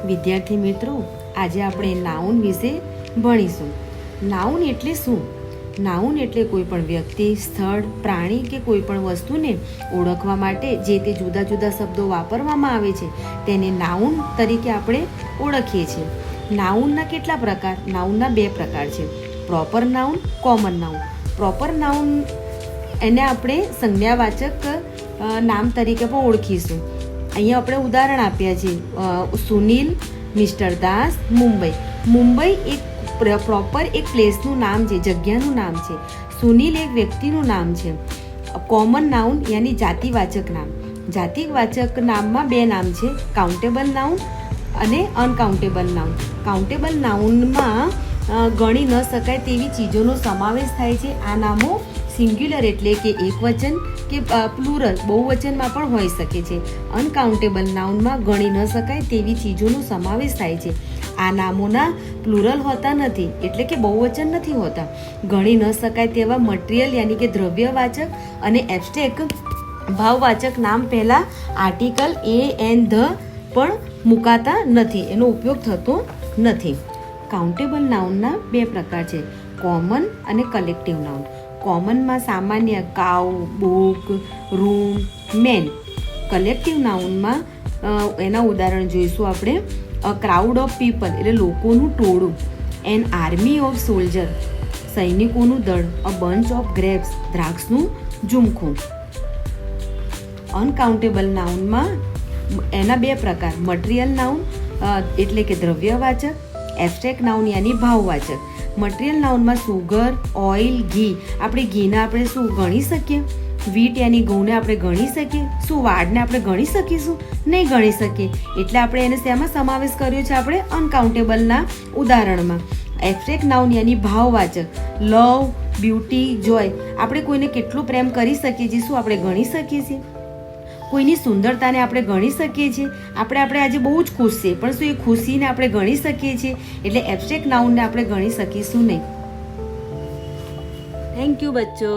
વિદ્યાર્થી મિત્રો, આજે આપણે નાઉન વિશે ભણીશું. નાઉન એટલે શું? નાઉન એટલે કોઈ પણ વ્યક્તિ, સ્થળ, પ્રાણી કે કોઈ પણ વસ્તુને ઓળખવા માટે જે તે જુદા જુદા શબ્દો વાપરવામાં આવે છે તેને નાઉન તરીકે આપણે ઓળખીએ છીએ. નાઉનના કેટલા પ્રકાર? નાઉનના 2 પ્રકાર છે, proper noun, common noun. Proper noun એને આપણે સંજ્ઞાવાચક નામ તરીકે પણ ઓળખીશું. અહીંયા આપણે ઉદાહરણ આપ્યા છે, સુનિલ, મિસ્ટર દાસ, મુંબઈ. મુંબઈ એક પ્રોપર એક પ્લેસનું નામ છે, જગ્યાનું નામ છે. સુનિલ એક વ્યક્તિનું નામ છે. કોમન નાઉન યાની જાતિવાચક નામ. જાતિવાચક નામમાં 2 નામ છે, કાઉન્ટેબલ નાઉન અને અનકાઉન્ટેબલ નાઉન. કાઉન્ટેબલ નાઉનમાં ગણી ન શકાય તેવી ચીજોનો સમાવેશ થાય છે. આ નામો સિંગ્યુલર એટલે કે એકવચન કે પ્લુરલ બહુવચનમાં પણ હોઈ શકે છે. અનકાઉન્ટેબલ નાઉનમાં ગણી ન શકાય તેવી ચીજોનો સમાવેશ થાય છે. આ નામોના પ્લુરલ હોતા નથી એટલે કે બહુવચન નથી હોતા. ગણી ન શકાય તેવા મટીરિયલ યાની કે દ્રવ્યવાચક અને એબ્સ્ટ્રેક્ટ ભાવવાચક નામ પહેલાં આર્ટિકલ એ એન ધ પણ મુકાતા નથી, એનો ઉપયોગ થતો નથી. કાઉન્ટેબલ નાઉનના 2 પ્રકાર છે, કોમન અને કલેક્ટિવ નાઉન. કોમનમાં સામાન્ય cow, book, room, man. Collective નાઉનમાં એના ઉદાહરણ જોઈશું આપણે. અ ક્રાઉડ ઓફ પીપલ એટલે લોકોનું ટોળું. એન આર્મી ઓફ સોલ્જર સૈનિકોનું દળ. અ બંચ ઓફ ગ્રેપ્સ દ્રાક્ષનું ઝુમખું. અનકાઉન્ટેબલ નાઉનમાં એના 2 પ્રકાર, મટીરિયલ નાઉન એટલે કે દ્રવ્યવાચક, એબ્સ્ટ્રેક્ટ નાઉન યાની ભાવવાચક. મટીરિયલ નાઉનમાં સુગર, ઓઇલ, ઘી. આપણે ઘીને આપણે શું ગણી શકીએ? વીટ યાની ઘઉંને આપણે ગણી શકીએ? શું વાળને આપણે ગણી શકીશું? નહીં ગણી શકીએ. એટલે આપણે એને શેમાં સમાવેશ કર્યો છે? આપણે અનકાઉન્ટેબલના ઉદાહરણમાં. એબ્સ્ટ્રેક્ટ નાઉન યાની ભાવવાચક, લવ, બ્યુટી, જોય. આપણે કોઈને કેટલો પ્રેમ કરી શકીએ છીએ? શું આપણે ગણી શકીએ છીએ? કોઈની સુંદરતાને આપણે ગણી શકીએ છીએ? આપણે આજે બહુ જ ખુશ છીએ, પણ શું એ ખુશીને આપણે ગણી શકીએ છીએ? એટલે એબ્સ્ટ્રેક્ટ નાઉનને આપણે ગણી શકીશું નહીં. Thank you બચ્ચો.